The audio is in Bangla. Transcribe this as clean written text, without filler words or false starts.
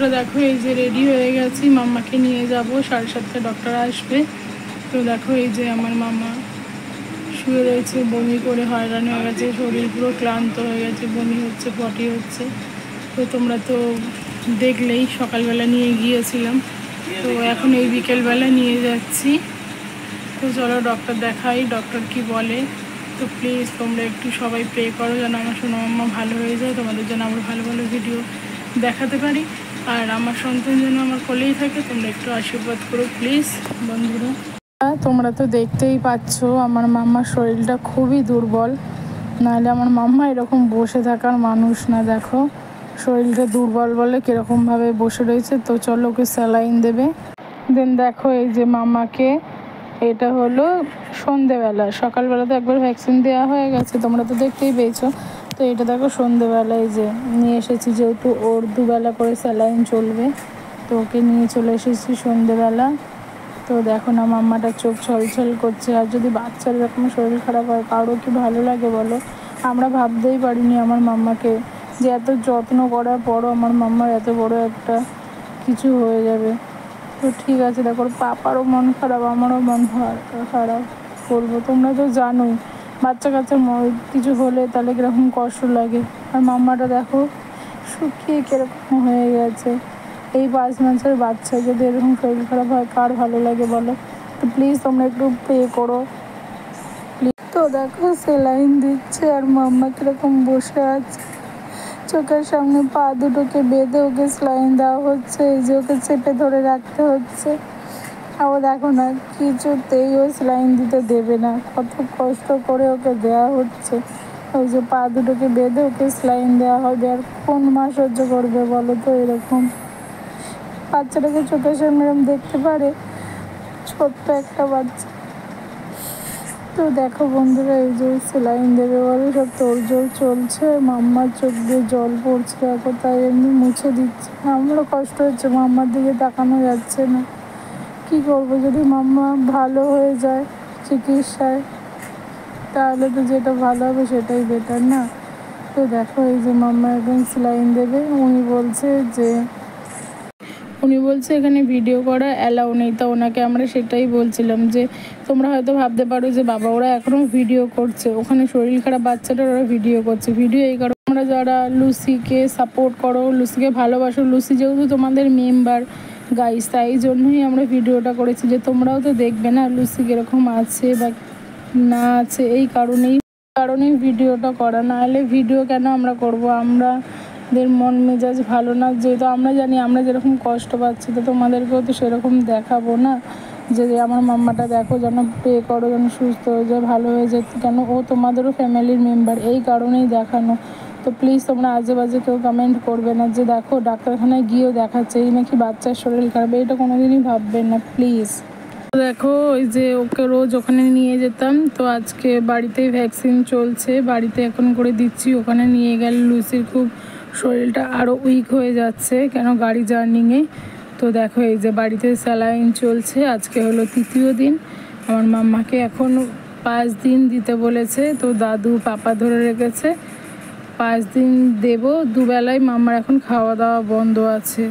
বন্ধুরা দেখো এই যে রেডি হয়ে গেছি, মাম্মাকে নিয়ে যাব, 7:30টায় ডক্টর আসবে। তো দেখো এই যে আমার মামা শুয়ে রয়েছে, বমি করে হয়রান হয়ে গেছে, শরীর পুরো ক্লান্ত হয়ে গেছে, বমি হচ্ছে, পটি হচ্ছে। তো তোমরা তো দেখলেই সকালবেলা নিয়ে গিয়েছিলাম, তো এখন এই বিকেলবেলা নিয়ে যাচ্ছি। তো চলো ডক্টর দেখাই, ডক্টর কি বলে। তো প্লিজ তোমরা একটু সবাই প্রে করো যেন আমার সোনা মাম্মা ভালো হয়ে যায়, তোমাদের জন্য আমরা ভালো ভালো ভিডিও দেখাতে পারি, আর আমার সন্তান যেন আমার কোলেই থাকে। তোমরা একটু আশীর্বাদ করো প্লিজ বন্ধুরা। তোমরা তো দেখতেই পাচ্ছ আমার মাম্মার শরীরটা খুবই দুর্বল, নাহলে আমার মাম্মা এরকম বসে থাকার মানুষ না। দেখো শরীরটা দুর্বল বলে কীরকমভাবে বসে রয়েছে। তো চলো ওকে স্যালাইন দেবে। দেন দেখো এই যে মাম্মাকে, এটা হলো সন্ধেবেলা, সকালবেলা তো একবার ভ্যাকসিন দেওয়া হয়ে গেছে, তোমরা তো দেখতেই পেয়েছো। তো এটা দেখো সন্ধেবেলায় যে নিয়ে এসেছি, যেহেতু ওর দুবেলা করে স্যালাইন চলবে, তো ওকে নিয়ে চলে এসেছি সন্ধেবেলা। তো দেখো না মাম্মাটা চোখ ছলছল করছে। আর যদি বাচ্চার এরকম শরীর খারাপ হয় কারো কি ভালো লাগে বলো? আমরা ভাবতেই পারিনি আমার মাম্মাকে যে এত যত্ন করার পরও আমার মাম্মার এত বড় একটা কিছু হয়ে যাবে। তো ঠিক আছে, দেখো পাপারও মন খারাপ, আমারও মন খারাপ করবো। তোমরা তো জানোই বাচ্চা কাচ্চার কিছু হলে তাহলে কীরকম কষ্ট লাগে। আর মাম্মাটা দেখো শুকিয়ে কীরকম হয়ে গেছে। এই 5 মাসের বাচ্চা যদি এরকম শরীর খারাপ হয় কার ভালো লাগে বলো? তো প্লিজ তোমরা একটু প্রে করো প্লিজ। তো দেখো সেলাইন দিচ্ছে আর মাম্মা কীরকম বসে আছে, চোখের সামনে পা দুটোকে বেঁধে ওকে সেলাইন দেওয়া হচ্ছে। এই যে ওকে চেপে ধরে রাখতে হচ্ছে। আর ও দেখো না কিছুতেই ও সেলাইন দিতে দেবে না, কত কষ্ট করে ওকে দেওয়া হচ্ছে। ওই যে পা দুটোকে বেঁধে ওকে সেলাইন দেওয়া হবে, আর কোন মা সহ্য করবে বলো? তো এরকম বাচ্চাটাকে চোখের সামনে এরকম দেখতে পারে, ছোট্ট একটা বাচ্চা। তো দেখো বন্ধুরা এই যে সেলাইন দেবে বলে সব তোড়জোড় চলছে, মাম্মার চোখ দিয়ে জল পড়ছে দেখো, তাই এমনি মুছে দিচ্ছে। আমারও কষ্ট হচ্ছে, মাম্মার দিকে তাকানো যাচ্ছে না। কি করবো, যদি মাম্মা ভালো হয়ে যায় চিকিৎসায় তাহলে তো যেটা ভালো হবে সেটাই বেটার না? তো দেখো এই যে মাম্মা একদম সেলাইন দেবে। উনি বলছে এখানে ভিডিও করা অ্যালাউ নেই। তা ওনাকে আমরা সেটাই বলছিলাম যে তোমরা হয়তো ভাবতে পারো যে বাবা ওরা এখনও ভিডিও করছে, ওখানে শরীর খারাপ বাচ্চাটার ওরা ভিডিও করছে। ভিডিও এই কারণে, তোমরা যারা লুসিকে সাপোর্ট করো, লুসিকে ভালোবাসো, লুসি যেহেতু তোমাদের মেম্বার গাইস, তাই জন্যই আমরা ভিডিওটা করেছি যে তোমরাও তো দেখবে না লুসি কীরকম আছে বা না আছে। এই কারণেই ভিডিওটা করা, নাহলে ভিডিও কেন আমরা করব? আমাদের মন মেজাজ ভালো না, যেহেতু আমরা জানি আমরা যেরকম কষ্ট পাচ্ছি, তো তোমাদেরকেও তো সেরকম দেখাবো না যে আমার মাম্মাটা দেখো যেন প্রে করো যেন সুস্থ হয়ে যায়, ভালো হয়ে যায়। কেন ও তোমাদেরও ফ্যামিলির মেম্বার, এই কারণেই দেখানো। তো প্লিজ তোমরা আজে বাজে কেউ কমেন্ট করবে না যে দেখো ডাক্তারখানায় গিয়েও দেখাচ্ছে এই নাকি বাচ্চার শরীর খারাপ, এটা কোনোদিনই ভাববেন না প্লিজ। দেখো ওই যে ওকে রোজ ওখানে নিয়ে যেতাম, তো আজকে বাড়িতেই ভ্যাকসিন চলছে, বাড়িতে এখন করে দিচ্ছি। ওখানে নিয়ে গেলে লুসির খুব শরীরটা আরও উইক হয়ে যাচ্ছে, কেন গাড়ি জার্নিংয়ে। তো দেখো এই যে বাড়িতে স্যালাইন চলছে, আজকে হলো 3য় দিন। আমার মাম্মাকে এখন 5 দিন দিতে বলেছে, তো দাদু পাপা ধরে রেখেছে 5 দিন দেবো। দুবেলায় মাম্মার এখন খাওয়া দাওয়া বন্ধ আছে।